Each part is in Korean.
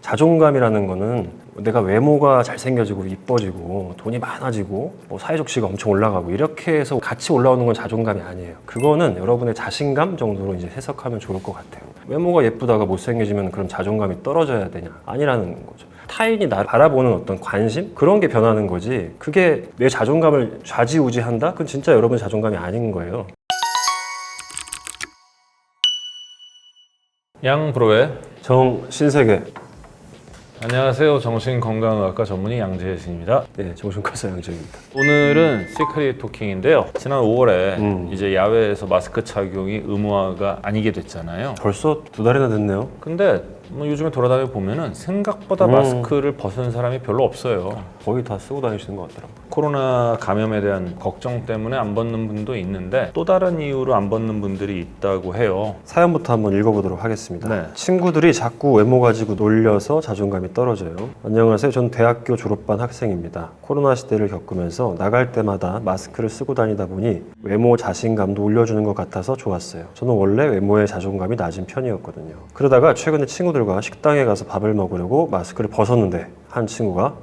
자존감이라는 거는 내가 외모가 잘생겨지고 이뻐지고 돈이 많아지고 뭐 사회적 지위가 엄청 올라가고 이렇게 해서 같이 올라오는 건 자존감이 아니에요. 그거는 여러분의 자신감 정도로 이제 해석하면 좋을 것 같아요. 외모가 예쁘다가 못생겨지면 그럼 자존감이 떨어져야 되냐? 아니라는 거죠. 타인이 나를 바라보는 어떤 관심? 그런 게 변하는 거지, 그게 내 자존감을 좌지우지한다? 그건 진짜 여러분의 자존감이 아닌 거예요. 양브로의 정신세계. 안녕하세요. 정신건강의학과 전문의 양재진입니다. 네, 정신과사 양재입니다. 오늘은 시크릿 토킹인데요. 지난 5월에 이제 야외에서 마스크 착용이 의무화가 아니게 됐잖아요. 벌써 2달이나 됐네요. 근데 뭐 요즘에 돌아다녀 보면은 생각보다 마스크를 벗은 사람이 별로 없어요. 거의 다 쓰고 다니시는 것 같더라고요. 코로나 감염에 대한 걱정 때문에 안 벗는 분도 있는데 또 다른 이유로 안 벗는 분들이 있다고 해요. 사연부터 한번 읽어보도록 하겠습니다. 네. 친구들이 자꾸 외모 가지고 놀려서 자존감이 떨어져요. 안녕하세요. 전 대학교 졸업반 학생입니다. 코로나 시대를 겪으면서 나갈 때마다 마스크를 쓰고 다니다 보니 외모 자신감도 올려주는 것 같아서 좋았어요. 저는 원래 외모에 자존감이 낮은 편이었거든요. 그러다가 최근에 친구들과 식당에 가서 밥을 먹으려고 마스크를 벗었는데 한 친구가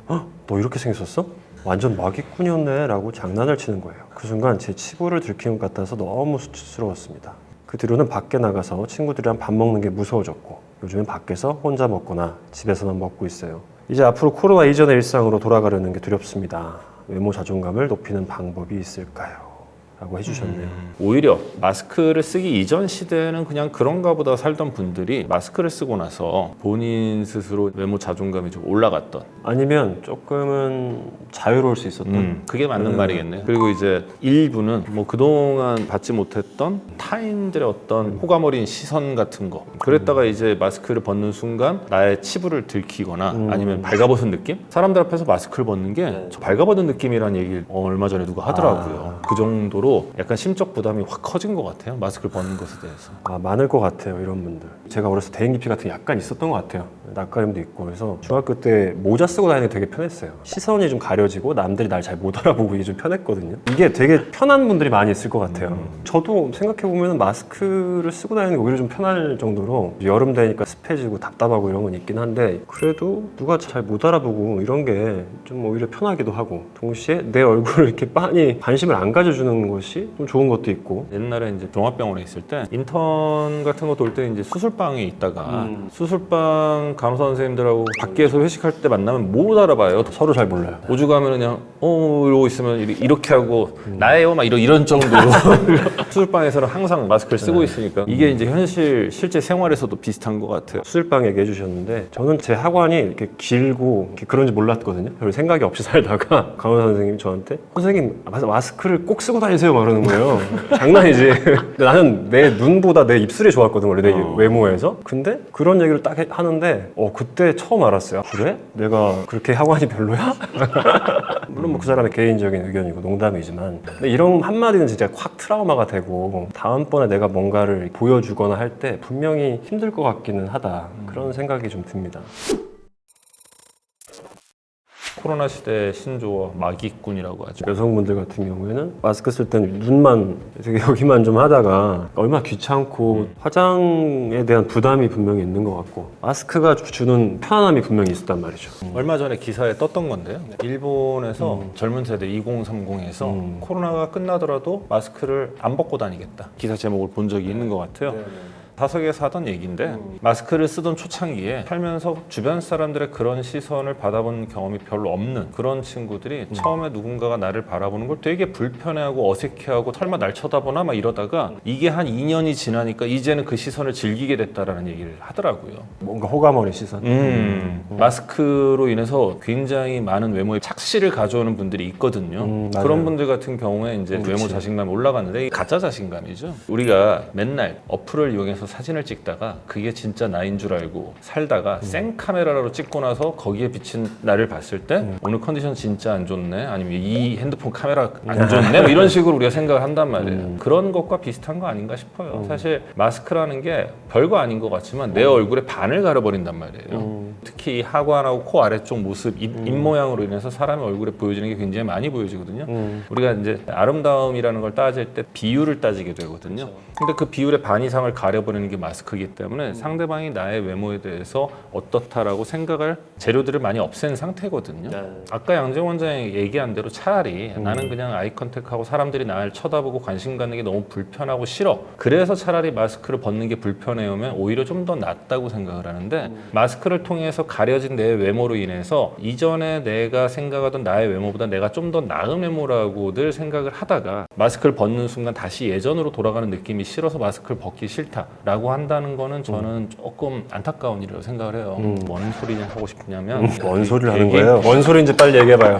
너 이렇게 생겼었어? 완전 마기꾼이었네 라고 장난을 치는 거예요. 그 순간 제 치부를 들키는 것 같아서 너무 수치스러웠습니다. 그 뒤로는 밖에 나가서 친구들이랑 밥 먹는 게 무서워졌고 요즘엔 밖에서 혼자 먹거나 집에서만 먹고 있어요. 이제 앞으로 코로나 이전의 일상으로 돌아가려는 게 두렵습니다. 외모 자존감을 높이는 방법이 있을까요? 라고 해주셨네요. 오히려 마스크를 쓰기 이전 시대에는 그냥 그런가 보다 살던 분들이 마스크를 쓰고 나서 본인 스스로 외모 자존감이 좀 올라갔던, 아니면 조금은 자유로울 수 있었던 그게 맞는 말이겠네요. 그리고 이제 일부는 뭐 그동안 받지 못했던 타인들의 어떤 호감어린 시선 같은 거, 그랬다가 이제 마스크를 벗는 순간 나의 치부를 들키거나 아니면 발가벗은 느낌? 사람들 앞에서 마스크를 벗는 게 저 발가벗은 느낌이라는 얘기를 얼마 전에 누가 하더라고요. 그 정도로 약간 심적 부담이 확 커진 것 같아요. 마스크를 벗는 것에 대해서. 많을 것 같아요, 이런 분들. 제가 어렸을 때 대인기피 같은 게 약간 있었던 것 같아요. 낯가림도 있고. 그래서 중학교 때 모자 쓰고 다니는 게 되게 편했어요. 시선이 좀 가려지고 남들이 날 잘 못 알아보고 이게 좀 편했거든요. 이게 되게 편한 분들이 많이 있을 것 같아요. 저도 생각해보면 마스크를 쓰고 다니는 게 오히려 좀 편할 정도로, 여름 되니까 습해지고 답답하고 이런 건 있긴 한데 그래도 누가 잘 못 알아보고 이런 게 좀 오히려 편하기도 하고, 동시에 내 얼굴을 이렇게 빤히 관심을 안 가져주는 것이 좀 좋은 것도 있고. 옛날에 이제 종합병원에 있을 때 인턴 같은 거 돌 때 이제 수술방에 있다가 수술방 간호사 선생님들하고 밖에서 회식할 때 만나면 못 알아봐요. 서로 잘 몰라요. 오죽하면 그냥 이러고 있으면 이렇게 하고 나예요 막 이런 정도로 수술방에서는 항상 마스크를 쓰고 있으니까 이게 이제 실제 생활에서도 비슷한 것 같아요. 수술방 얘기해 주셨는데 저는 제 학원이 이렇게 길고 이렇게 그런지 몰랐거든요. 별 생각이 없이 살다가 간호사 선생님이 저한테 선생님 마스크를 꼭 쓰고 다니세요 막 그러는 거예요. 장난이지. 근데 나는 내 눈보다 내 입술이 좋았거든 원래 내 외모에서. 근데 그런 얘기를 딱 하는데 그때 처음 알았어요. 그래? 내가 그렇게 학원이 별로야? 물론 뭐 그 사람의 개인적인 의견이고 농담이지만, 근데 이런 한마디는 진짜 확 트라우마가 되고 다음번에 내가 뭔가를 보여주거나 할 때 분명히 힘들 것 같기는 하다, 그런 생각이 좀 듭니다. 코로나 시대의 신조어 마기꾼이라고 하죠. 여성분들 같은 경우에는 마스크 쓸 때는 눈만 되게 여기만 좀 하다가 얼마나 귀찮고 화장에 대한 부담이 분명히 있는 것 같고 마스크가 주는 편안함이 분명히 있었단 말이죠. 얼마 전에 기사에 떴던 건데요. 일본에서 젊은 세대 2030에서 코로나가 끝나더라도 마스크를 안 벗고 다니겠다. 기사 제목을 본 적이 있는 것 같아요. 다석에서 하던 얘기인데 마스크를 쓰던 초창기에 살면서 주변 사람들의 그런 시선을 받아본 경험이 별로 없는 그런 친구들이 처음에 누군가가 나를 바라보는 걸 되게 불편해하고 어색해하고 설마 날 쳐다보나 막 이러다가 이게 한 2년이 지나니까 이제는 그 시선을 즐기게 됐다라는 얘기를 하더라고요. 뭔가 호감어린 시선. 마스크로 인해서 굉장히 많은 외모에 착시를 가져오는 분들이 있거든요. 그런 분들 같은 경우에 이제 외모 자신감이 올라갔는데 이게 가짜 자신감이죠. 우리가 맨날 어플을 이용해서 사진을 찍다가 그게 진짜 나인 줄 알고 살다가 생 카메라로 찍고 나서 거기에 비친 나를 봤을 때 오늘 컨디션 진짜 안 좋네, 아니면 이 핸드폰 카메라 안 좋네, 뭐 이런 식으로 우리가 생각을 한단 말이에요. 그런 것과 비슷한 거 아닌가 싶어요. 사실 마스크라는 게 별거 아닌 것 같지만 내 얼굴의 반을 가려버린단 말이에요. 특히 이 하관하고 코 아래쪽 모습, 입 모양으로 인해서 사람의 얼굴에 보여지는 게 굉장히 많이 보여지거든요. 우리가 이제 아름다움이라는 걸 따질 때 비율을 따지게 되거든요. 근데 그 비율의 반 이상을 가려버린 만들어내는 게 마스크이기 때문에 상대방이 나의 외모에 대해서 어떻다라고 생각할 재료들을 많이 없앤 상태거든요. 아까 양정 원장이 얘기한 대로 차라리 나는 그냥 아이 컨택하고 사람들이 나를 쳐다보고 관심 갖는 게 너무 불편하고 싫어. 그래서 차라리 마스크를 벗는 게 불편해오면 오히려 좀 더 낫다고 생각을 하는데 마스크를 통해서 가려진 내 외모로 인해서 이전에 내가 생각하던 나의 외모보다 내가 좀 더 나은 외모라고들 생각을 하다가 마스크를 벗는 순간 다시 예전으로 돌아가는 느낌이 싫어서 마스크를 벗기 싫다라고 한다는 거는 저는 조금 안타까운 일이라고 생각을 해요. 뭔 소리 하고 싶냐면 뭔 소리를 하는 거예요? 뭔 소리인지 빨리 얘기해봐요.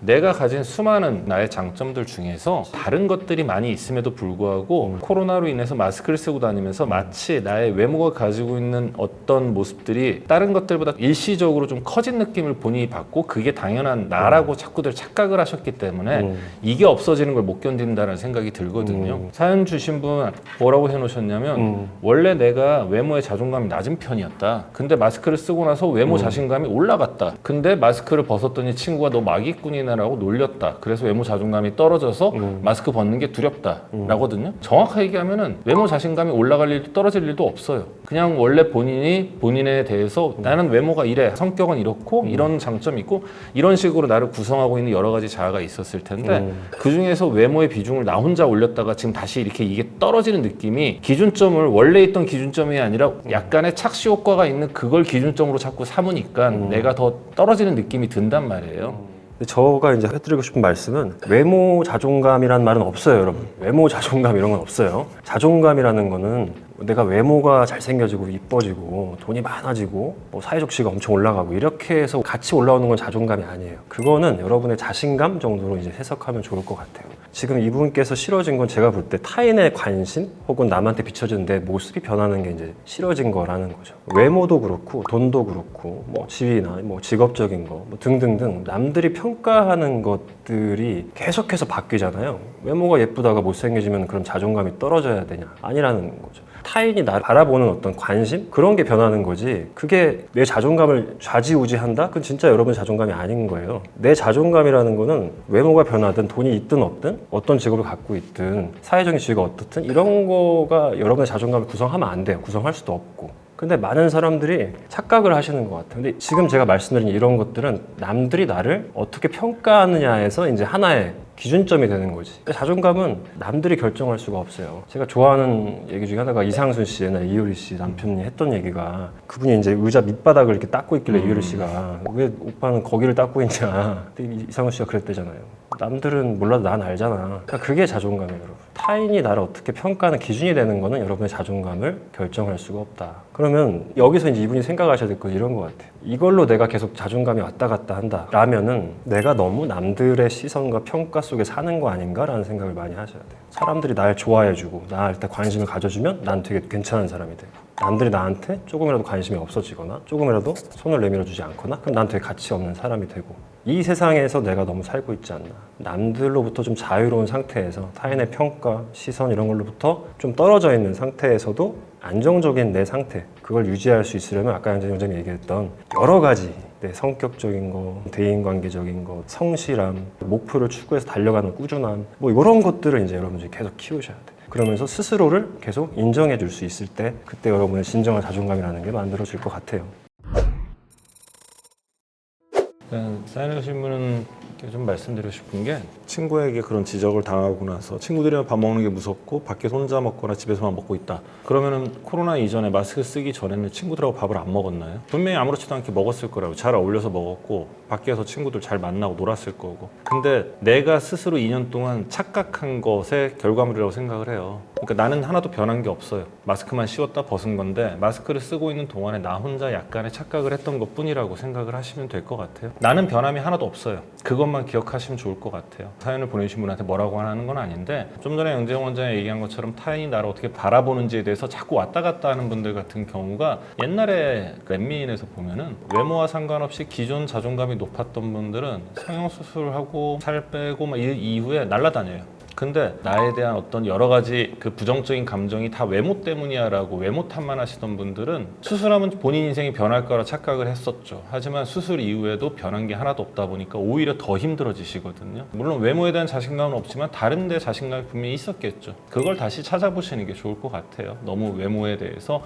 내가 가진 수많은 나의 장점들 중에서 다른 것들이 많이 있음에도 불구하고 코로나로 인해서 마스크를 쓰고 다니면서 마치 나의 외모가 가지고 있는 어떤 모습들이 다른 것들보다 일시적으로 좀 커진 느낌을 본인이 받고 그게 당연한 나라고 자꾸들 착각을 하셨기 때문에 이게 없어지는 걸 못 견딘다는 생각이 들거든요. 사연 주신 분 뭐라고 해놓으셨냐면 원래 내가 외모에 자존감이 낮은 편이었다. 근데 마스크를 쓰고 나서 외모 자신감이 올라갔다. 근데 마스크를 벗었더니 친구가 너 마기꾼이네라고 놀렸다. 그래서 외모 자존감이 떨어져서 마스크 벗는 게 두렵다 라거든요. 정확하게 얘기하면은 외모 자신감이 올라갈 일도 떨어질 일도 없어요. 그냥 원래 본인이 본인에 대해서 나는 외모가 이래, 성격은 이렇고 이런 장점이 있고 이런 식으로 나를 구성하고 있는 여러 가지 자아가 있었을 텐데 그 중에서 외모의 비중을 나 혼자 올렸다가 지금 다시 이렇게 이게 떨어지는 느낌이 기준점을 원래 있던 기준점이 아니라 약간의 착시 효과가 있는 그걸 기준점으로 자꾸 삼으니까 내가 더 떨어지는 느낌이 든단 말이에요. 근데 저가 이제 해드리고 싶은 말씀은 외모 자존감이란 말은 없어요, 여러분. 외모 자존감 이런 건 없어요. 자존감이라는 거는 내가 외모가 잘생겨지고 이뻐지고 돈이 많아지고 뭐 사회적 지위가 엄청 올라가고 이렇게 해서 같이 올라오는 건 자존감이 아니에요. 그거는 여러분의 자신감 정도로 이제 해석하면 좋을 것 같아요. 지금 이분께서 싫어진 건 제가 볼 때 타인의 관심 혹은 남한테 비춰지는 내 모습이 변하는 게 이제 싫어진 거라는 거죠. 외모도 그렇고 돈도 그렇고 뭐 지위나 뭐 직업적인 거 뭐 등등등 남들이 평가하는 것들이 계속해서 바뀌잖아요. 외모가 예쁘다가 못생겨지면 그럼 자존감이 떨어져야 되냐? 아니라는 거죠. 타인이 나를 바라보는 어떤 관심? 그런 게 변하는 거지 그게 내 자존감을 좌지우지한다? 그건 진짜 여러분의 자존감이 아닌 거예요. 내 자존감이라는 거는 외모가 변하든 돈이 있든 없든 어떤 직업을 갖고 있든 사회적인 지위가 어떻든 이런 거가 여러분의 자존감을 구성하면 안 돼요. 구성할 수도 없고. 근데 많은 사람들이 착각을 하시는 것 같아요. 근데 지금 제가 말씀드린 이런 것들은 남들이 나를 어떻게 평가하느냐에서 이제 하나의 기준점이 되는 거지. 자존감은 남들이 결정할 수가 없어요. 제가 좋아하는 얘기 중에 하나가 이상순 씨, 옛날에 이효리 씨 남편이 했던 얘기가 그분이 이제 의자 밑바닥을 이렇게 닦고 있길래 이효리 씨가 왜 오빠는 거기를 닦고 있냐. 근데 이상순 씨가 그랬대잖아요. 남들은 몰라도 난 알잖아. 그러니까 그게 자존감이에요, 여러분. 타인이 나를 어떻게 평가하는 기준이 되는 거는 여러분의 자존감을 결정할 수가 없다. 그러면 여기서 이제 이분이 생각하셔야 될 건 이런 것 같아요. 이걸로 내가 계속 자존감이 왔다 갔다 한다 라면은 내가 너무 남들의 시선과 평가 속에 사는 거 아닌가라는 생각을 많이 하셔야 돼요. 사람들이 날 좋아해주고 나한테 관심을 가져주면 난 되게 괜찮은 사람이 되고 남들이 나한테 조금이라도 관심이 없어지거나 조금이라도 손을 내밀어주지 않거나 그럼 난 되게 가치 없는 사람이 되고 이 세상에서 내가 너무 살고 있지 않나. 남들로부터 좀 자유로운 상태에서 타인의 평가, 시선 이런 걸로부터 좀 떨어져 있는 상태에서도 안정적인 내 상태 그걸 유지할 수 있으려면 아까 양재 원장님이 얘기했던 여러 가지 내 성격적인 거, 대인관계적인 거, 성실함, 목표를 추구해서 달려가는 꾸준함 뭐 이런 것들을 이제 여러분들이 계속 키우셔야 돼요. 그러면서 스스로를 계속 인정해 줄 수 있을 때 그때 여러분의 진정한 자존감이라는 게 만들어질 것 같아요. 사연하신 분은 좀 말씀드리고 싶은 게 친구에게 그런 지적을 당하고 나서 친구들이랑 밥 먹는 게 무섭고 밖에서 혼자 먹거나 집에서만 먹고 있다. 그러면은 코로나 이전에 마스크 쓰기 전에는 친구들하고 밥을 안 먹었나요? 분명히 아무렇지도 않게 먹었을 거라고. 잘 어울려서 먹었고 밖에서 친구들 잘 만나고 놀았을 거고. 근데 내가 스스로 2년 동안 착각한 것의 결과물이라고 생각을 해요. 그러니까 나는 하나도 변한 게 없어요. 마스크만 씌웠다 벗은 건데 마스크를 쓰고 있는 동안에 나 혼자 약간의 착각을 했던 것뿐이라고 생각을 하시면 될 것 같아요. 나는 변함이 하나도 없어요. 그것만 기억하시면 좋을 것 같아요. 사연을 보내주신 분한테 뭐라고 하는 건 아닌데 좀 전에 영재영 원장이 얘기한 것처럼 타인이 나를 어떻게 바라보는지에 대해서 자꾸 왔다 갔다 하는 분들 같은 경우가 옛날에 렛미인에서 보면은 외모와 상관없이 기존 자존감이 높았던 분들은 성형수술하고 살 빼고 막 이후에 날라다녀요. 근데 나에 대한 어떤 여러 가지 그 부정적인 감정이 다 외모 때문이야라고 외모 탓만 하시던 분들은 수술하면 본인 인생이 변할 거라 착각을 했었죠. 하지만 수술 이후에도 변한 게 하나도 없다 보니까 오히려 더 힘들어지시거든요. 물론 외모에 대한 자신감은 없지만 다른 데 자신감이 분명히 있었겠죠. 그걸 다시 찾아보시는 게 좋을 것 같아요. 너무 외모에 대해서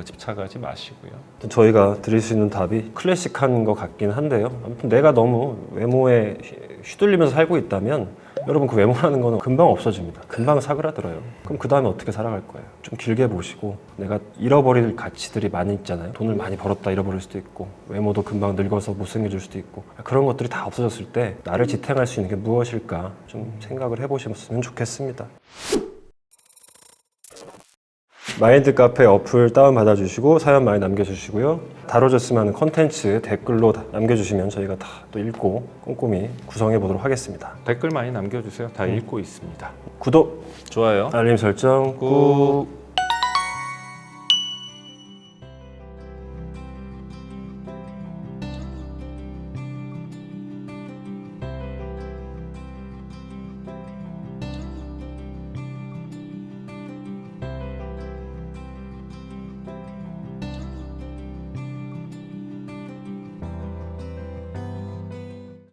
집착하지 마시고요. 저희가 드릴 수 있는 답이 클래식한 것 같긴 한데요. 아무튼 내가 너무 외모에 휘둘리면서 살고 있다면 여러분 그 외모라는 거는 금방 없어집니다. 금방 사그라들어요. 그럼 그 다음에 어떻게 살아갈 거예요? 좀 길게 보시고 내가 잃어버릴 가치들이 많이 있잖아요. 돈을 많이 벌었다 잃어버릴 수도 있고 외모도 금방 늙어서 못생겨질 수도 있고 그런 것들이 다 없어졌을 때 나를 지탱할 수 있는 게 무엇일까 좀 생각을 해보셨으면 좋겠습니다. 마인드 카페 어플 다운받아 주시고 사연 많이 남겨주시고요. 다뤄졌으면 하는 컨텐츠 댓글로 남겨주시면 저희가 다 또 읽고 꼼꼼히 구성해 보도록 하겠습니다. 댓글 많이 남겨주세요. 다 읽고 있습니다. 구독, 좋아요. 알림 설정 꾹.